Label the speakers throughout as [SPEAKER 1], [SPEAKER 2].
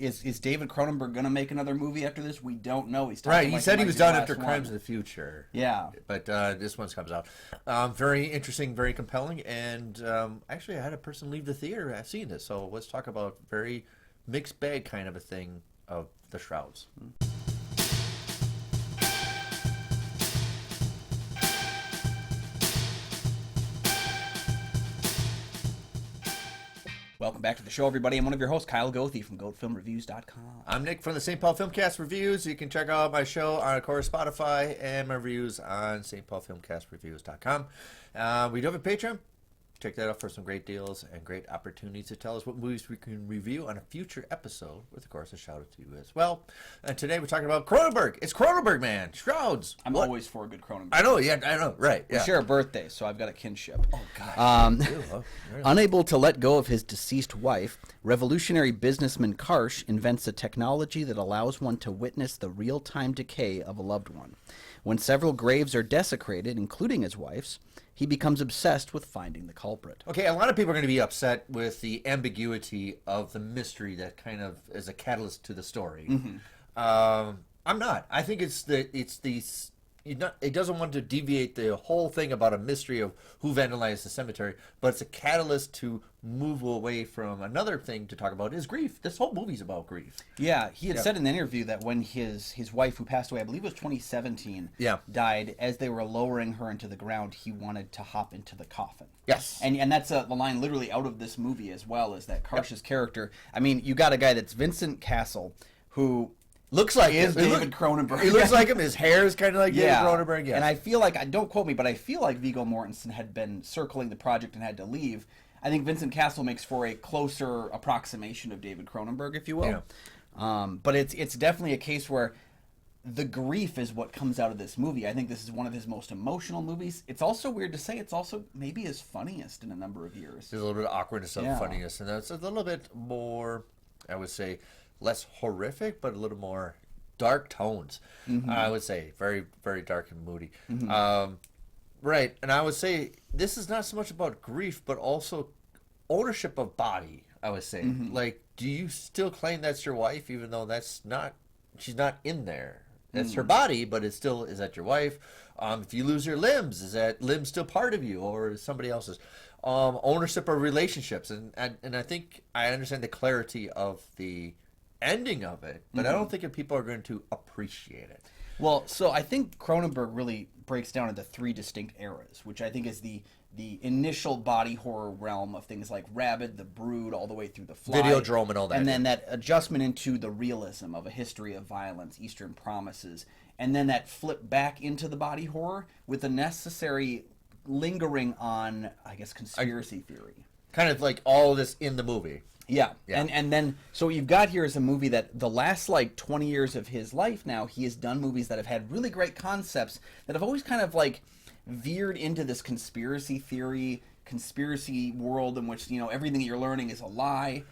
[SPEAKER 1] is David Cronenberg going to make another movie after this? We don't know. He's
[SPEAKER 2] Right. He said he was done after
[SPEAKER 1] one.
[SPEAKER 2] Crimes of the Future.
[SPEAKER 1] Yeah.
[SPEAKER 2] But this one comes out. Very interesting, very compelling, and actually I had a person leave the theater seeing this. So let's talk about very mixed bag kind of a thing of the Shrouds.
[SPEAKER 1] Welcome back to the show, everybody. I'm one of your hosts, Kyle Goethe from GoatFilmReviews.com.
[SPEAKER 2] I'm Nick from the St. Paul Filmcast Reviews. You can check out my show on, of course, Spotify and my reviews on stpaulfilmcastreviews.com. We do have a Patreon. Check that out for some great deals and great opportunities to tell us what movies we can review on a future episode, with, of course, a shout out to you as well. And today we're talking about Cronenberg. It's Cronenberg, man. Shrouds.
[SPEAKER 1] I'm always for a good Cronenberg.
[SPEAKER 2] I know, right.
[SPEAKER 1] We
[SPEAKER 2] Yeah.
[SPEAKER 1] share a birthday, so I've got a kinship.
[SPEAKER 2] Oh, God.
[SPEAKER 1] Unable to let go of his deceased wife, revolutionary businessman Karsh invents a technology that allows one to witness the real-time decay of a loved one. When several graves are desecrated, including his wife's, he becomes obsessed with finding the culprit.
[SPEAKER 2] Okay, a lot of people are going to be upset with the ambiguity of the mystery that kind of is a catalyst to the story.
[SPEAKER 1] Mm-hmm.
[SPEAKER 2] I'm not. I think it doesn't want to deviate the whole thing about a mystery of who vandalized the cemetery, but it's a catalyst to move away from another thing to talk about is grief. This whole movie's about grief.
[SPEAKER 1] Yeah, he had said in an interview that when his wife, who passed away, I believe it was 2017, died, as they were lowering her into the ground, he wanted to hop into the coffin.
[SPEAKER 2] Yes.
[SPEAKER 1] And that's the line literally out of this movie as well, is that Karsh's character. I mean, you got a guy that's Vincent Castle, who
[SPEAKER 2] looks like
[SPEAKER 1] David Cronenberg.
[SPEAKER 2] He looks like him. His hair is kind of like David Cronenberg. Yes.
[SPEAKER 1] And I feel like, don't quote me, but I feel like Viggo Mortensen had been circling the project and had to leave. I think Vincent Castle makes for a closer approximation of David Cronenberg, if you will. Yeah. But it's definitely a case where the grief is what comes out of this movie. I think this is one of his most emotional movies. It's also weird to say, it's also maybe his funniest in a number of years.
[SPEAKER 2] There's a little bit of awkwardness of funniness, and that's a little bit more, I would say, less horrific, but a little more dark tones. Mm-hmm. I would say very, very dark and moody. Mm-hmm. Right, and I would say this is not so much about grief, but also ownership of body. I would say, like, do you still claim that's your wife, even though she's not in there? That's her body, but it still is that your wife. If you lose your limbs, is that limb still part of you, or is somebody else's? Ownership of relationships, and I think I understand the clarity of the ending of it, but I don't think that people are going to appreciate it.
[SPEAKER 1] Well, so I think Cronenberg really breaks down into three distinct eras, which I think is the initial body horror realm of things like Rabid, The Brood, all the way through The Fly.
[SPEAKER 2] Videodrome and all that.
[SPEAKER 1] And then that adjustment into the realism of A History of Violence, Eastern Promises, and then that flip back into the body horror with the necessary lingering on, I guess, conspiracy theory.
[SPEAKER 2] Kind of like all of this in the movie.
[SPEAKER 1] Yeah. And then, so what you've got here is a movie that the last, 20 years of his life now, he has done movies that have had really great concepts that have always kind of, veered into this conspiracy theory, conspiracy world in which, everything that you're learning is a lie.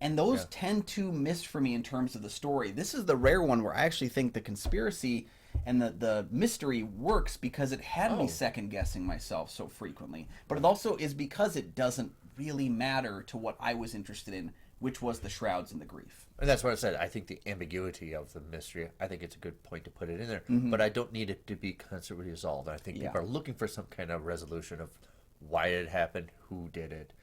[SPEAKER 1] And those tend to miss for me in terms of the story. This is the rare one where I actually think the conspiracy and the mystery works because it had me second-guessing myself so frequently. But it also is because it doesn't really matter to what I was interested in, which was the Shrouds and the grief.
[SPEAKER 2] And that's what I said. I think the ambiguity of the mystery, I think it's a good point to put it in there. But I don't need it to be constantly resolved. I think people are looking for some kind of resolution of why it happened, who did it.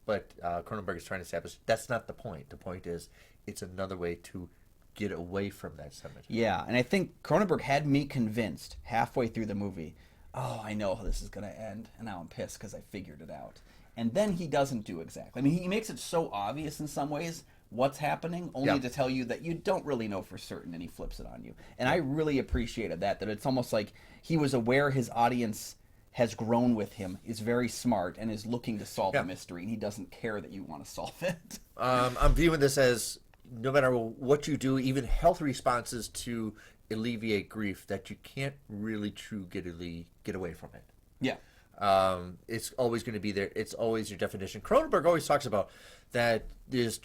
[SPEAKER 2] But Cronenberg is trying to establish that's not the point. The point is it's another way to get away from that cemetery.
[SPEAKER 1] Yeah, and I think Cronenberg had me convinced halfway through the movie, I know how this is going to end, and now I'm pissed because I figured it out. And then he doesn't do exactly. I mean, he makes it so obvious in some ways what's happening, only to tell you that you don't really know for certain, and he flips it on you. And I really appreciated that it's almost like he was aware his audience has grown with him, is very smart, and is looking to solve the mystery, and he doesn't care that you want to solve it.
[SPEAKER 2] I'm viewing this as no matter what you do, even health responses to alleviate grief, that you can't really get away from it.
[SPEAKER 1] Yeah.
[SPEAKER 2] It's always going to be there. It's always your definition. Cronenberg always talks about that there's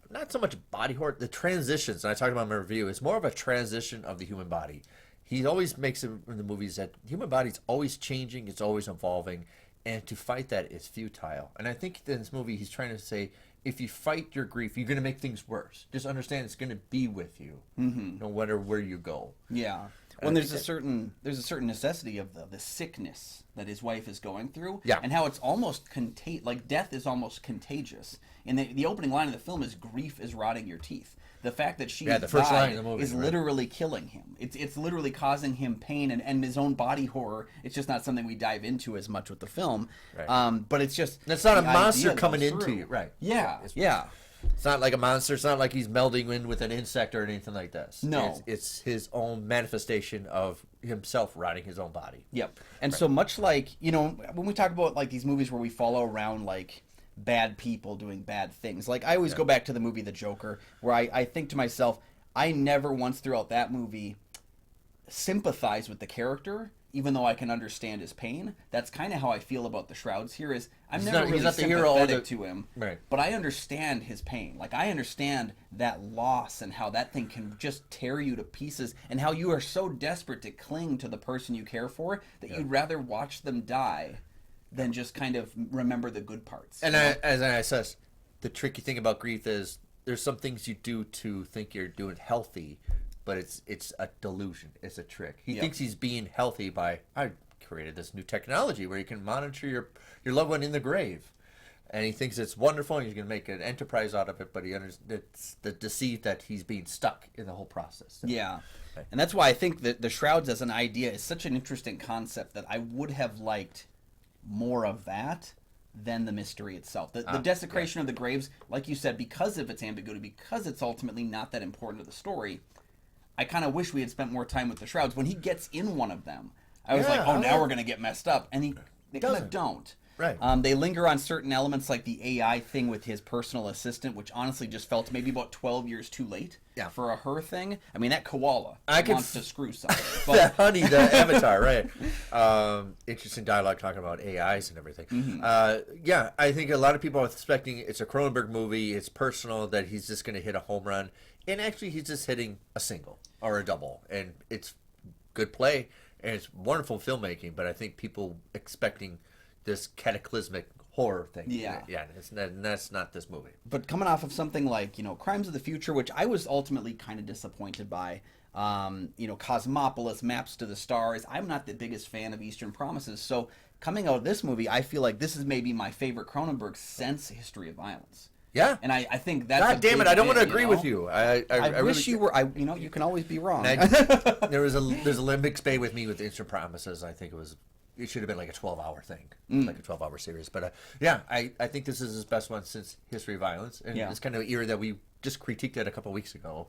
[SPEAKER 2] not so much body horror, the transitions, and I talked about in my review, it's more of a transition of the human body. He always makes it in the movies that the human body's always changing, it's always evolving, and to fight that is futile. And I think in this movie he's trying to say if you fight your grief, you're going to make things worse. Just understand it's going to be with you, no matter where you go.
[SPEAKER 1] Yeah. When there's a certain necessity of the sickness that his wife is going through,
[SPEAKER 2] Yeah.
[SPEAKER 1] and how it's almost like death is almost contagious. And the opening line of the film is grief is rotting your teeth. The fact that she
[SPEAKER 2] the first line of the movie,
[SPEAKER 1] is literally killing him. It's literally causing him pain and his own body horror. It's just not something we dive into as much with the film.
[SPEAKER 2] Right.
[SPEAKER 1] But it's just
[SPEAKER 2] It's not a
[SPEAKER 1] the
[SPEAKER 2] monster
[SPEAKER 1] idea that
[SPEAKER 2] coming
[SPEAKER 1] goes
[SPEAKER 2] into
[SPEAKER 1] through.
[SPEAKER 2] you, right?
[SPEAKER 1] Yeah, yeah.
[SPEAKER 2] It's not like a monster. It's not like he's melding in with an insect or anything like this.
[SPEAKER 1] No.
[SPEAKER 2] It's his own manifestation of himself rotting his own body.
[SPEAKER 1] Yep. And so much like, when we talk about like these movies where we follow around like bad people doing bad things, like I always go back to the movie The Joker, where I think to myself, I never once throughout that movie sympathize with the character, even though I can understand his pain. That's kind of how I feel about the Shrouds here. Is I'm never really sympathetic to him,
[SPEAKER 2] right?
[SPEAKER 1] But I understand his pain. Like I understand that loss and how that thing can just tear you to pieces, and how you are so desperate to cling to the person you care for that you'd rather watch them die than just kind of remember the good parts.
[SPEAKER 2] And as I says, the tricky thing about grief is there's some things you do to think you're doing healthy, but it's a delusion. It's a trick. He thinks he's being healthy by, I created this new technology where you can monitor your loved one in the grave. And he thinks it's wonderful and he's going to make an enterprise out of it, but it's the deceit that he's being stuck in the whole process.
[SPEAKER 1] Yeah. And that's why I think that the Shrouds as an idea is such an interesting concept that I would have liked more of that than the mystery itself. The desecration of the graves, like you said, because of its ambiguity, because it's ultimately not that important to the story, I kind of wish we had spent more time with the Shrouds. When he gets in one of them, I was like, oh, now we're going to get messed up. And they kind of don't.
[SPEAKER 2] Right.
[SPEAKER 1] They linger on certain elements like the AI thing with his personal assistant, which honestly just felt maybe about 12 years too late for a her thing. I mean, that koala wants to screw something. But...
[SPEAKER 2] the honey, the avatar, right. Interesting dialogue talking about AIs and everything. Yeah, I think a lot of people are expecting it's a Cronenberg movie, it's personal, that he's just going to hit a home run. And actually, he's just hitting a single or a double. And it's good play, and it's wonderful filmmaking, but I think people expecting this cataclysmic horror thing. Yeah, that's not this movie.
[SPEAKER 1] But coming off of something like, Crimes of the Future, which I was ultimately kind of disappointed by, Cosmopolis, Maps to the Stars, I'm not the biggest fan of Eastern Promises. So coming out of this movie, I feel like this is maybe my favorite Cronenberg since History of Violence.
[SPEAKER 2] Yeah,
[SPEAKER 1] and I think that's
[SPEAKER 2] God damn it! I don't want to agree with you. I
[SPEAKER 1] wish
[SPEAKER 2] really,
[SPEAKER 1] you were. You can always be wrong.
[SPEAKER 2] There's a Limbic Spade with me with Instant Promises. I think it should have been like a 12-hour thing, like a 12-hour series. But I think this is his best one since History of Violence, and it's kind of an era that we just critiqued it a couple weeks ago.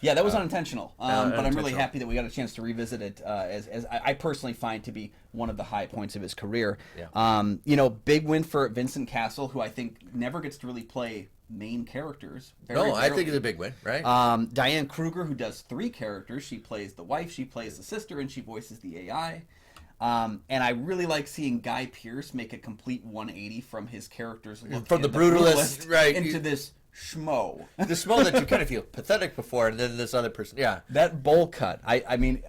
[SPEAKER 1] Yeah, that was unintentional, but I'm really happy that we got a chance to revisit it, as I personally find to be one of the high points of his career. Yeah. Big win for Vincent Cassel, who I think never gets to really play main characters.
[SPEAKER 2] I think it's a big win, right?
[SPEAKER 1] Diane Kruger, who does 3 characters. She plays the wife, she plays the sister, and she voices the AI. And I really like seeing Guy Pearce make a complete 180 from his character's look
[SPEAKER 2] from the brutalist, right,
[SPEAKER 1] into this schmo.
[SPEAKER 2] The schmo that you kind of feel pathetic before, and then this other person,
[SPEAKER 1] that bowl cut. I mean,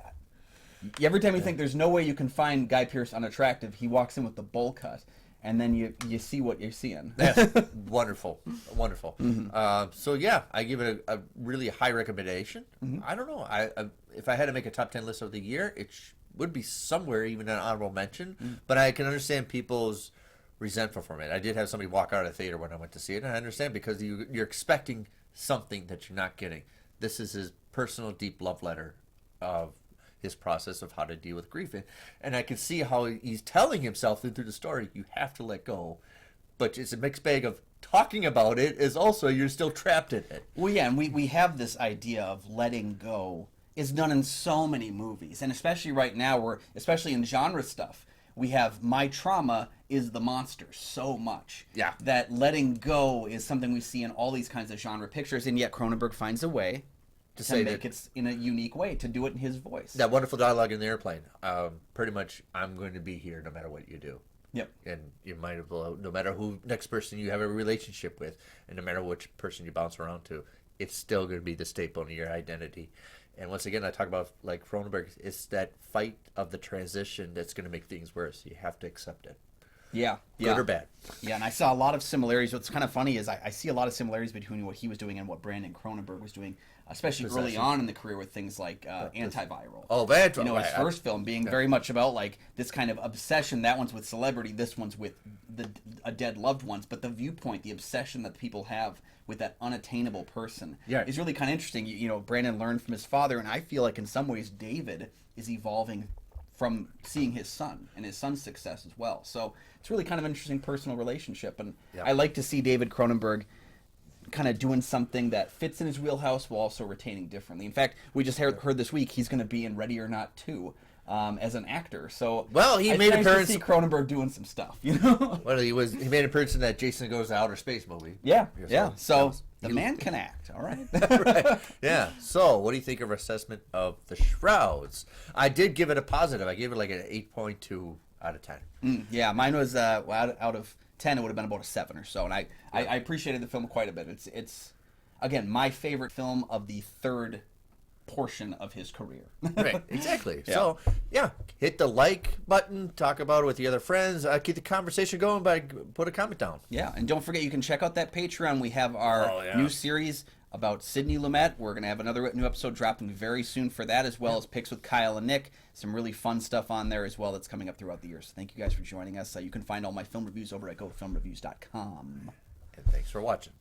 [SPEAKER 1] every time you think there's no way you can find Guy Pearce unattractive, he walks in with the bowl cut, and then you see what you're seeing.
[SPEAKER 2] That's wonderful. So yeah, I give it a really high recommendation. I don't know. If I had to make a top 10 list of the year, it would be somewhere even an honorable mention. But I can understand people's resentful from it. I did have somebody walk out of the theater when I went to see it, and I understand because you're expecting something that you're not getting. This is his personal deep love letter of his process of how to deal with grief, and I can see how he's telling himself through the story, you have to let go, but it's a mixed bag of talking about it is also you're still trapped in it.
[SPEAKER 1] Well, yeah, and we have this idea of letting go is done in so many movies, and especially right now, especially in genre stuff, we have my trauma is the monster so much.
[SPEAKER 2] Yeah.
[SPEAKER 1] That letting go is something we see in all these kinds of genre pictures, and yet Cronenberg finds a way to make it in a unique way, to do it in his voice.
[SPEAKER 2] That wonderful dialogue in the airplane. Pretty much, I'm going to be here no matter what you do.
[SPEAKER 1] Yep.
[SPEAKER 2] And you might have, no matter who next person you have a relationship with, and no matter which person you bounce around to, it's still going to be the staple of your identity. And once again, I talk about, like Cronenberg, it's that fight of the transition that's going to make things worse. You have to accept it.
[SPEAKER 1] Yeah,
[SPEAKER 2] Good or bad.
[SPEAKER 1] Yeah, and I saw a lot of similarities. What's kind of funny is I see a lot of similarities between what he was doing and what Brandon Cronenberg was doing, especially early on in the career with things like Antiviral.
[SPEAKER 2] Oh, that
[SPEAKER 1] His first film being very much about like this kind of obsession. That one's with celebrity. This one's with a dead loved ones. But the viewpoint, the obsession that people have with that unattainable person is really kind of interesting. Brandon learned from his father, and I feel like in some ways David is evolving from seeing his son and his son's success as well. So it's really kind of an interesting personal relationship. And I like to see David Cronenberg kind of doing something that fits in his wheelhouse while also retaining differently. In fact, we just heard this week he's going to be in Ready or Not 2 as an actor. So
[SPEAKER 2] he made an appearance.
[SPEAKER 1] To see Cronenberg doing some stuff,
[SPEAKER 2] Well, he made an appearance in that Jason Goes to Outer Space movie.
[SPEAKER 1] Yeah. So the man can act. All right.
[SPEAKER 2] Right. Yeah. So, what do you think of our assessment of the Shrouds? I did give it a positive. I gave it like an 8.2 out of 10.
[SPEAKER 1] Yeah, mine was out of 10. It would have been about a 7 or so, and I appreciated the film quite a bit. It's again my favorite film of the third portion of his career.
[SPEAKER 2] Right, exactly. So, hit the like button, talk about it with the other friends, keep the conversation going by put a comment down.
[SPEAKER 1] Yeah, and don't forget you can check out that Patreon. We have our new series about Sidney Lumet. We're going to have another new episode dropping very soon for that, as well as picks with Kyle and Nick. Some really fun stuff on there as well that's coming up throughout the year. So thank you guys for joining us. You can find all my film reviews over at gofilmreviews.com.
[SPEAKER 2] And thanks for watching.